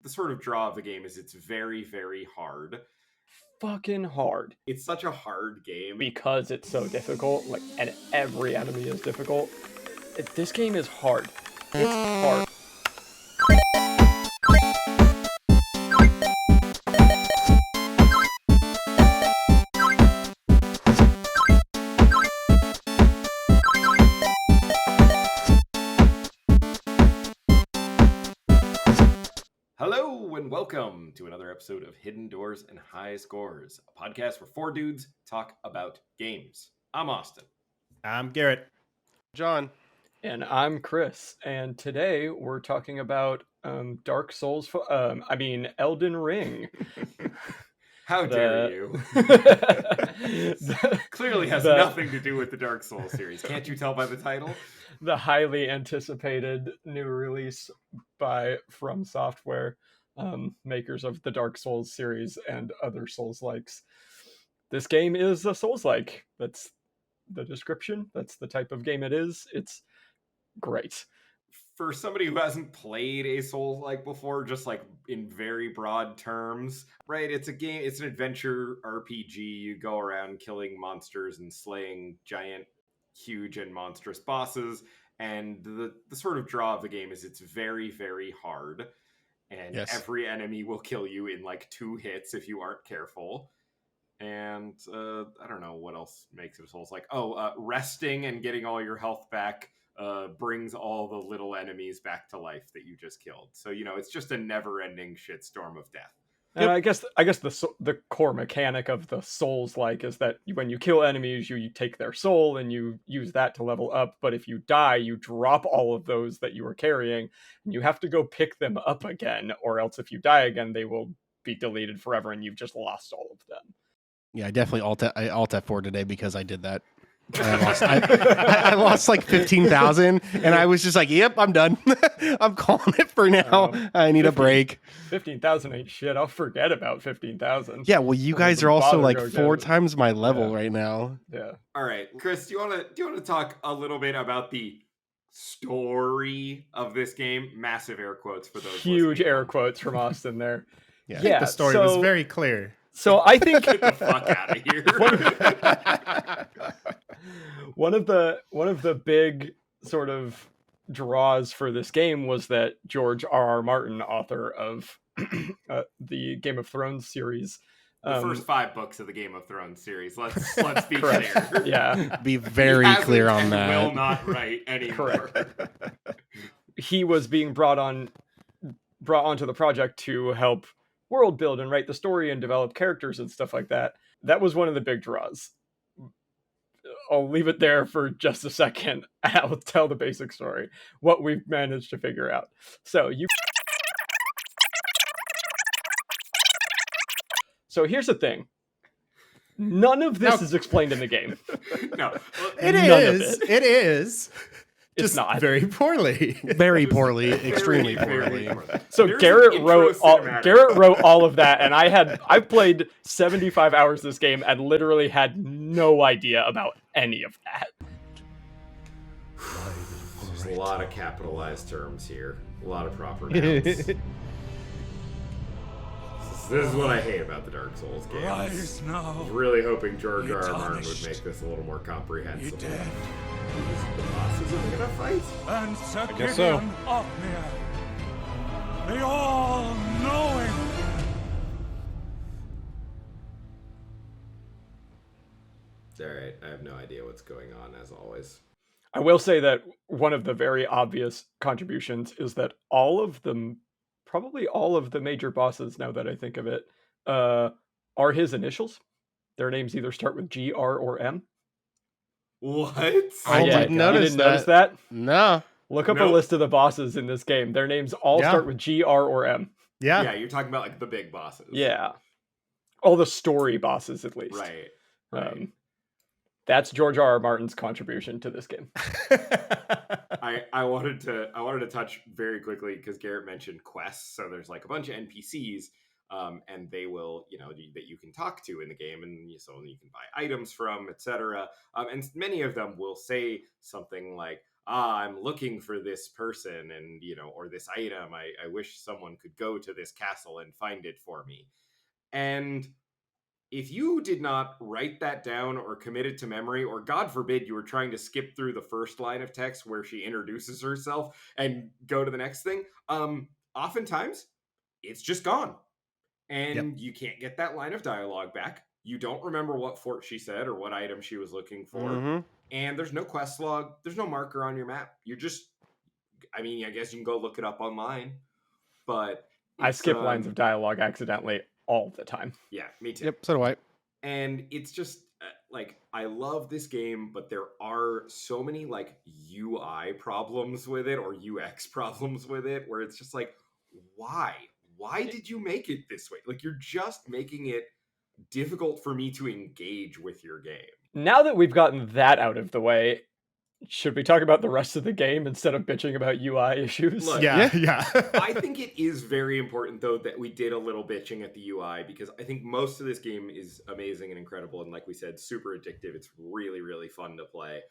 the sort of draw of the game is it's very, very hard. Fucking hard. It's such a hard game. Because it's so difficult, like, and every enemy is difficult. This game is hard. It's hard. Hello and welcome to another episode of Hidden Doors and High Scores, a podcast where four dudes talk about games. I'm Austin. I'm Garrett. John. And I'm Chris. And today we're talking about Elden Ring. How dare you? Clearly has nothing to do with the Dark Souls series. Can't you tell by the title? The highly anticipated new release from Software, makers of the Dark Souls series and other Souls-likes. This game is a Souls-like. That's the description. That's the type of game it is. It's great. For somebody who hasn't played a Souls-like before, just like in very broad terms, right? It's a game, it's an adventure RPG. You go around killing monsters and slaying giant, huge and monstrous bosses. And the sort of draw of the game is it's very, very hard. And every enemy will kill you in like 2 hits if you aren't careful. And I don't know what else makes it a Souls-like. Resting and getting all your health back brings all the little enemies back to life that you just killed. So, you know, it's just a never-ending shitstorm of death. And I guess the core mechanic of the Souls-like is that when you kill enemies, you take their soul and you use that to level up. But if you die, you drop all of those that you were carrying, and you have to go pick them up again, or else if you die again, they will be deleted forever, and you've just lost all of them. Yeah, I definitely alt F4 today because I did that. I lost like 15,000, and I was just like, "Yep, I'm done. I'm calling it for now. I need a break." 15,000 ain't shit. I'll forget about 15,000. Yeah, well, you guys are also like 4 times my level right now. Yeah. All right, Chris, do you want to talk a little bit about the story of this game? Massive air quotes for those. Huge air quotes from Austin there. I think the story was very clear. So I think get the fuck out of here. One of the big sort of draws for this game was that George R.R. Martin, author of the Game of Thrones series, the first 5 books of the Game of Thrones series. Let's be clear. Yeah, be very clear on that. Will not write anymore. Correct. He was being brought onto the project to help world build and write the story and develop characters and stuff like that. That was one of the big draws. I'll leave it there for just a second. I'll tell the basic story, what we've managed to figure out. So here's the thing. None of this is explained in the game. No, it is. It is. It's not very poorly. Very poorly, extremely poorly. So Garrett wrote all of that, and I played 75 hours this game and literally had no idea about any of that. There's a lot of capitalized terms here, a lot of proper nouns. This is what I hate about the Dark Souls games. Rise now. I was really hoping George R.R. Martin would make this a little more comprehensible. He did. The bosses are gonna fight? And I guess so. Othniel, the all-knowing. Alright, I have no idea what's going on, as always. I will say that one of the very obvious contributions is that probably all of the major bosses, now that I think of it, are his initials. Their names either start with G, R, or M. What? I didn't notice that. No. Look up a list of the bosses in this game. Their names all start with G, R, or M. Yeah, you're talking about like the big bosses. Yeah. All the story bosses, at least. Right. That's George R.R. Martin's contribution to this game. I wanted to touch very quickly because Garrett mentioned quests. So there's like a bunch of NPCs, and they will, that you can talk to in the game, and so you can buy items from, etc. And many of them will say something like, I'm looking for this person and, or this item. I wish someone could go to this castle and find it for me. And if you did not write that down or commit it to memory, or God forbid you were trying to skip through the first line of text where she introduces herself and go to the next thing, oftentimes it's just gone. And you can't get that line of dialogue back. You don't remember what fort she said or what item she was looking for. Mm-hmm. And there's no quest log. There's no marker on your map. You're just, I guess you can go look it up online. But I skip lines of dialogue accidentally all the time. Yeah, me too. Yep, so do I. And it's just I love this game, but there are so many UI problems with it or UX problems with it where it's just why did you make it this way? You're just making it difficult for me to engage with your game. Now that we've gotten that out of the way, should we talk about the rest of the game instead of bitching about UI issues? Look, yeah. I think it is very important, though, that we did a little bitching at the UI, because I think most of this game is amazing and incredible, and like we said, super addictive. It's really, really fun to play.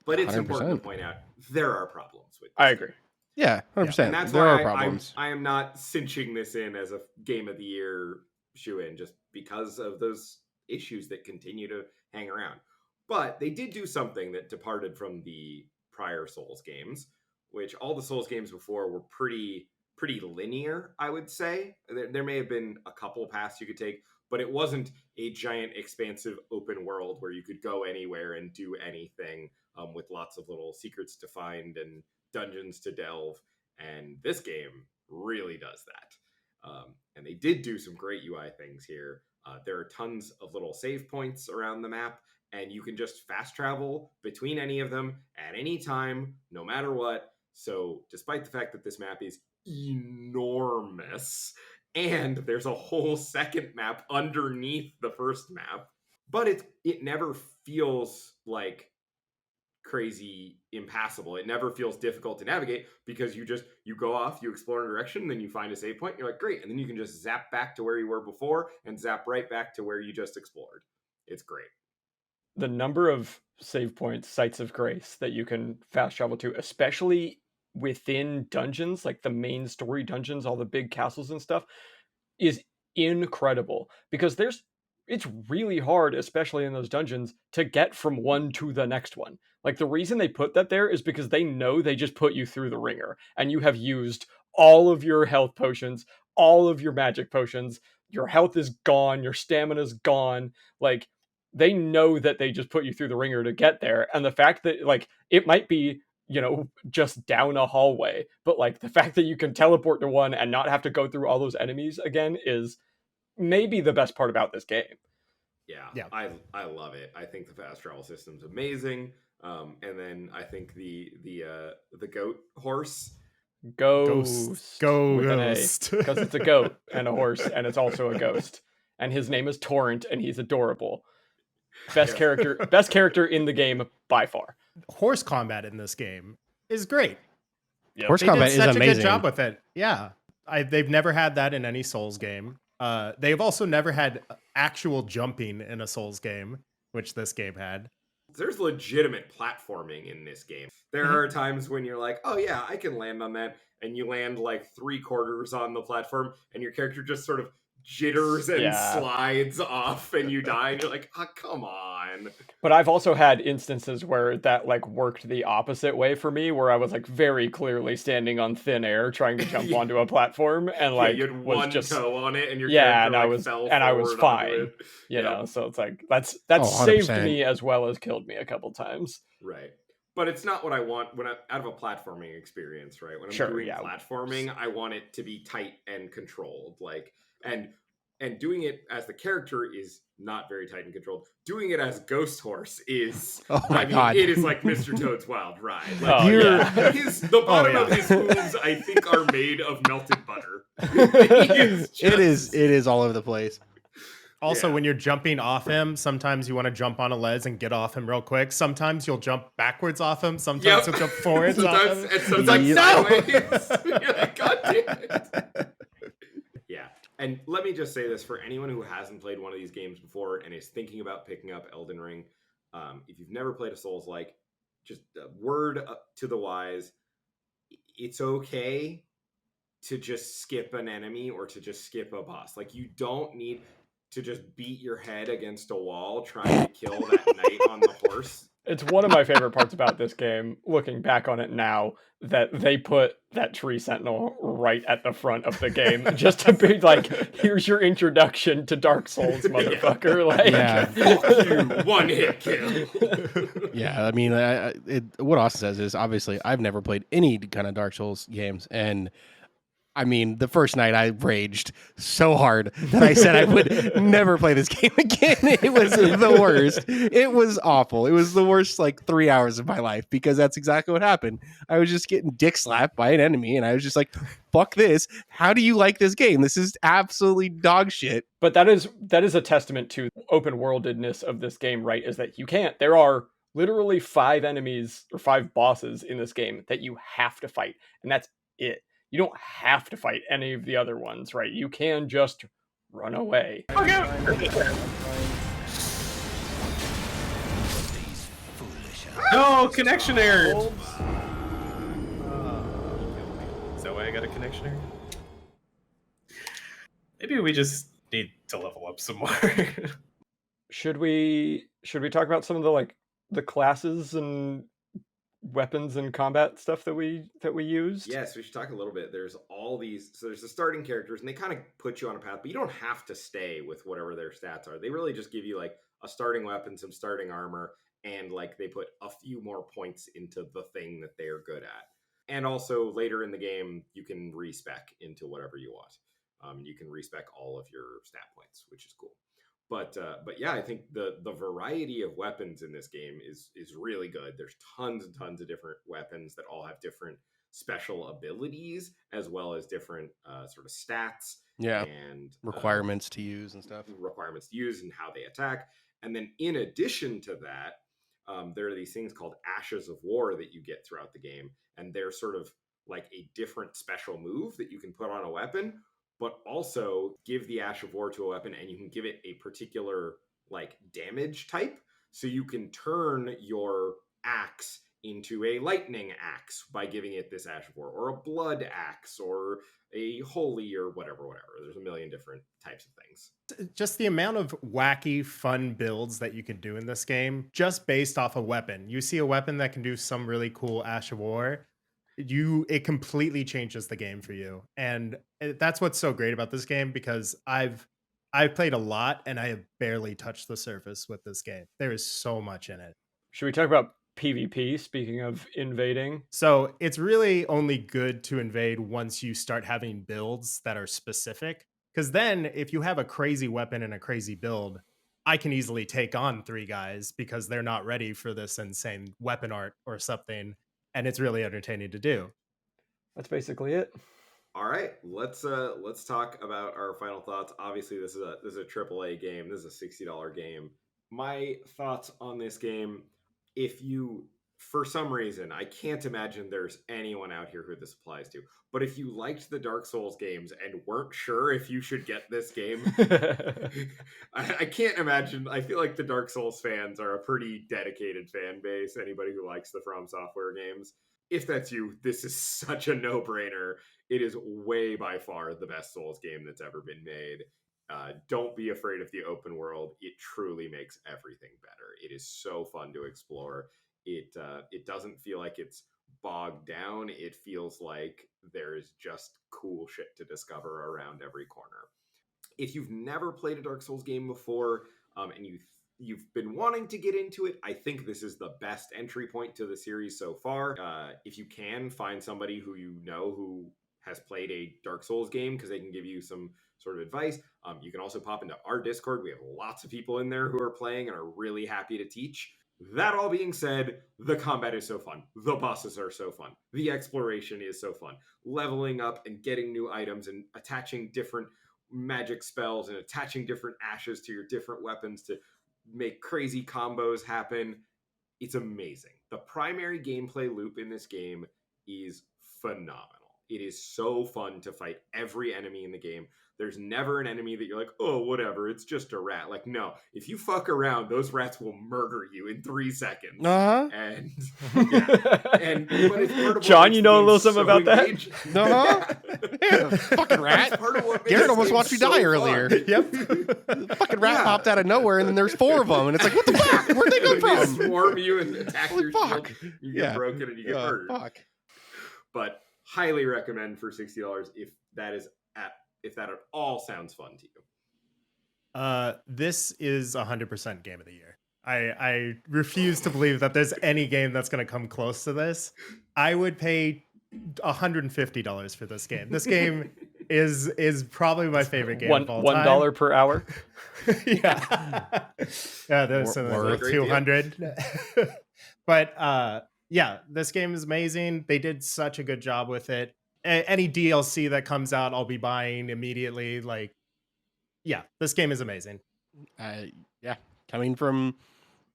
But it's 100%. important to point out, there are problems with this. I agree. Yeah, 100%. And that's there why are problems. I am not cinching this in as a Game of the Year shoe-in, just because of those issues that continue to hang around. But they did do something that departed from the prior Souls games, which all the Souls games before were pretty linear, I would say. There may have been a couple paths you could take, but it wasn't a giant, expansive open world where you could go anywhere and do anything, with lots of little secrets to find and dungeons to delve. And this game really does that. And they did do some great UI things here. There are tons of little save points around the map, and you can just fast travel between any of them at any time, no matter what. So despite the fact that this map is enormous, and there's a whole second map underneath the first map, but it never feels like crazy impassable. It never feels difficult to navigate, because you go off, you explore a direction, then you find a save point, and you're like, great, and then you can just zap back to where you were before and zap right back to where you just explored. It's great. The number of save points, sites of grace that you can fast travel to, especially within dungeons, like the main story dungeons, all the big castles and stuff, is incredible, because it's really hard, especially in those dungeons, to get from one to the next one. The reason they put that there is because they know they just put you through the ringer, and you have used all of your health potions, all of your magic potions, your health is gone, your stamina's gone. They know that they just put you through the ringer to get there, and the fact that it might be just down a hallway, but the fact that you can teleport to one and not have to go through all those enemies again is maybe the best part about this game. Yeah. I love it. I think the fast travel system's amazing. And then I think the goat horse. Ghost. Ghost. Because it's a goat and a horse, and it's also a ghost. And his name is Torrent, and he's adorable. Best character in the game by far. Horse combat in this game is great. Yep. Horse They combat did is such amazing. a good job with it. Yeah, they've never had that in any Souls game. They've also never had actual jumping in a Souls game, which this game had. There's legitimate platforming in this game. There are times when you're like, oh yeah, I can land on that, and you land 3/4 on the platform, and your character just sort of jitters and slides off, and you die, and you're like, oh, come on. But I've also had instances where that worked the opposite way for me, where I was very clearly standing on thin air trying to jump onto a platform, and you had was one just toe on it, and your and character I fell was forward fine. onto it. You know, so it's that's 100%. saved me as well as killed me a couple times. Right. But it's not what I want when I'm out of a platforming experience, right? When I'm doing platforming, I want it to be tight and controlled. And doing it as the character is not very tight and controlled. Doing it as Ghost Horse is, God. it is like Mr. Toad's Wild Ride. The bottom of his hooves, I think, are made of melted butter. It is all over the place. Also, when you're jumping off him, sometimes you want to jump on a ledge and get off him real quick. Sometimes you'll jump backwards off him. Sometimes you'll jump forwards off him. And sometimes sideways. You're like, God damn it. Yeah. And let me just say this for anyone who hasn't played one of these games before and is thinking about picking up Elden Ring. If you've never played a Souls-like, just a word to the wise, it's okay to just skip an enemy or to just skip a boss. Like, you don't need to just beat your head against a wall trying to kill that knight on the horse. It's one of my favorite parts about this game, looking back on it now, that they put that tree sentinel right at the front of the game, just to be like, here's your introduction to Dark Souls, motherfucker. Like, Yeah. Fuck you, one hit kill. Yeah, I mean, what Austin says is, obviously I've never played any kind of Dark Souls games, and I mean, the first night I raged so hard that I said I would never play this game again. It was the worst. It was awful. It was the worst, like, 3 hours of my life, because that's exactly what happened. I was just getting dick slapped by an enemy, and I was just like, fuck this. How do you like this game? This is absolutely dog shit. but that is a testament to open worldedness of this game, right? Is that there are literally 5 enemies or 5 bosses in this game that you have to fight, and that's it. You don't have to fight any of the other ones, right? You can just run away. No, connection error. Is that why I got a connection error? Maybe we just need to level up some more. Should we talk about some of the classes and weapons and combat stuff that we used? Yes, we should talk a little bit. There's all these, so there's the starting characters, and they kind of put you on a path, but you don't have to stay with whatever their stats are. They really just give you like a starting weapon, some starting armor, and like they put a few more points into the thing that they're good at. And also later in the game, you can respec into whatever you want. You can respec all of your stat points, which is cool. But yeah, I think the variety of weapons in this game is really good. There's tons and tons of different weapons that all have different special abilities, as well as different sort of stats. Yeah. And Requirements to use and stuff. Requirements to use and how they attack. And then in addition to that, there are these things called Ashes of War that you get throughout the game. And they're sort of like a different special move that you can put on a weapon, but also give the Ash of War to a weapon, and you can give it a particular like damage type. So you can turn your axe into a lightning axe by giving it this Ash of War, or a blood axe, or a holy, or whatever. There's a million different types of things. Just the amount of wacky, fun builds that you can do in this game, just based off a weapon. You see a weapon that can do some really cool Ash of War, it completely changes the game for you. And that's what's so great about this game, because I've played a lot and I have barely touched the surface with this game. There is so much in it. Should we talk about PvP, speaking of invading? So it's really only good to invade once you start having builds that are specific, because then if you have a crazy weapon and a crazy build, I can easily take on 3 guys because they're not ready for this insane weapon art or something. And it's really entertaining to do. That's basically it. All right, let's talk about our final thoughts. Obviously, this is a AAA game. This is a $60 game. My thoughts on this game: if you, for some reason, I can't imagine there's anyone out here who this applies to, but if you liked the Dark Souls games and weren't sure if you should get this game, I can't imagine. I feel like the Dark Souls fans are a pretty dedicated fan base. Anybody who likes the From Software games. If that's you, this is such a no-brainer. It is way by far the best Souls game that's ever been made. Don't be afraid of the open world. It truly makes everything better. It is so fun to explore. It doesn't feel like it's bogged down. It feels like there's just cool shit to discover around every corner. If you've never played a Dark Souls game before, and you've been wanting to get into it, I think this is the best entry point to the series so far. If you can find somebody who you know who has played a Dark Souls game, because they can give you some sort of advice. You can also pop into our Discord. We have lots of people in there who are playing and are really happy to teach. That all being said, the combat is so fun. The bosses are so fun. The exploration is so fun. Leveling up and getting new items and attaching different magic spells and attaching different ashes to your different weapons to make crazy combos happen. It's amazing. The primary gameplay loop in this game is phenomenal. It is so fun to fight every enemy in the game. There's never an enemy that you're like, oh, whatever, it's just a rat. Like, no, if you fuck around, those rats will murder you in 3 seconds. Uh-huh. And yeah, but it's part of John, you know a little something about that? Uh-huh. Yeah, fucking rat. That's part of what makes Garrett this almost game watched me so die fun. earlier. Yep. The fucking rat Yeah. popped out of nowhere, and then there's 4 of them, and it's like, what the fuck? Where'd they come They from? swarm you and attack Holy your fuck. shield. You get Yeah. broken and you get murdered. Fuck. But highly recommend for $60 if that at all sounds fun to you. This is 100% game of the year. I refuse to believe that there's any game that's going to come close to this. I would pay $150 for this game. This game is probably my favorite game of all time. $1 per hour. Yeah. Yeah, there's Worth. 200. But yeah, this game is amazing. They did such a good job with it. Any DLC that comes out, I'll be buying immediately. Like, yeah, this game is amazing. Yeah, coming from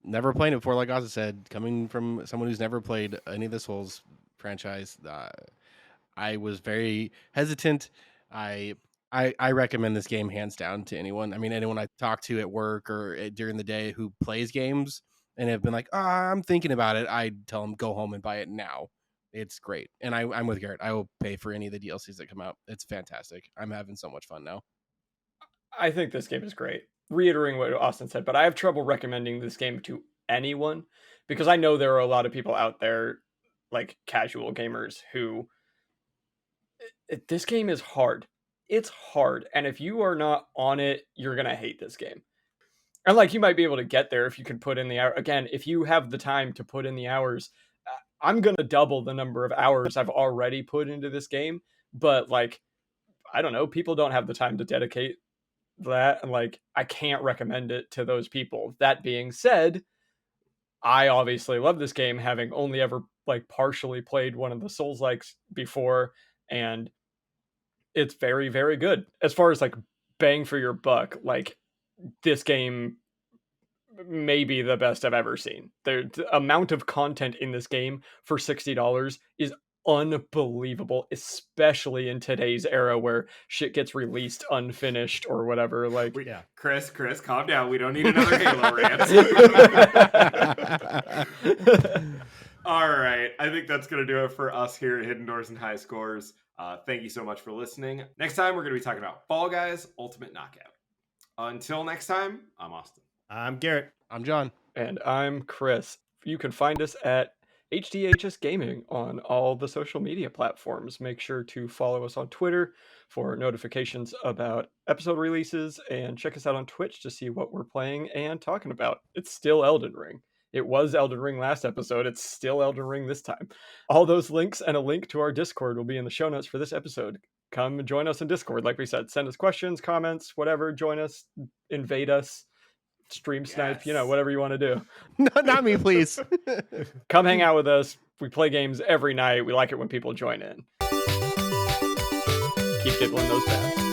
never playing it before, like Ozzy said, coming from someone who's never played any of the Souls franchise, I was very hesitant. I recommend this game hands down to anyone. I mean, anyone I talk to at work or during the day who plays games and have been like, I'm thinking about it, I tell them go home and buy it now. It's great. And I'm with Garrett. I will pay for any of the DLCs that come out. It's fantastic. I'm having so much fun now. I think this game is great. Reiterating what Austin said, but I have trouble recommending this game to anyone because I know there are a lot of people out there, like casual gamers, who this game is hard. It's hard. And if you are not on it, you're going to hate this game. And like, you might be able to get there if you can put in the hour. Again, if you have the time to put in the hours, I'm going to double the number of hours I've already put into this game. But like, I don't know, people don't have the time to dedicate that. And like, I can't recommend it to those people. That being said, I obviously love this game, having only ever like partially played one of the Souls-likes before. And it's very, very good. As far as like bang for your buck, like this game may be the best I've ever seen. The amount of content in this game for $60 is unbelievable, especially in today's era where shit gets released unfinished or whatever. Like, Yeah. Chris, calm down. We don't need another Halo rant. All right. I think that's going to do it for us here at Hidden Doors and High Scores. Thank you so much for listening. Next time, we're going to be talking about Fall Guys Ultimate Knockout. Until next time, I'm Austin. I'm Garrett. I'm John. and I'm Chris. You can find us at HDHS Gaming on all the social media platforms. Make sure to follow us on Twitter for notifications about episode releases, and check us out on Twitch to see what we're playing and talking about. It's still Elden Ring. It was Elden Ring last episode. It's still Elden Ring this time. All those links and a link to our Discord will be in the show notes for this episode. Come and join us in Discord. Like we said, send us questions, comments, whatever. Join us, invade us, stream snipe, Yes. whatever you want to do. Not me, please. Come hang out with us. We play games every night. We like it when people join in. Keep diddling those pads.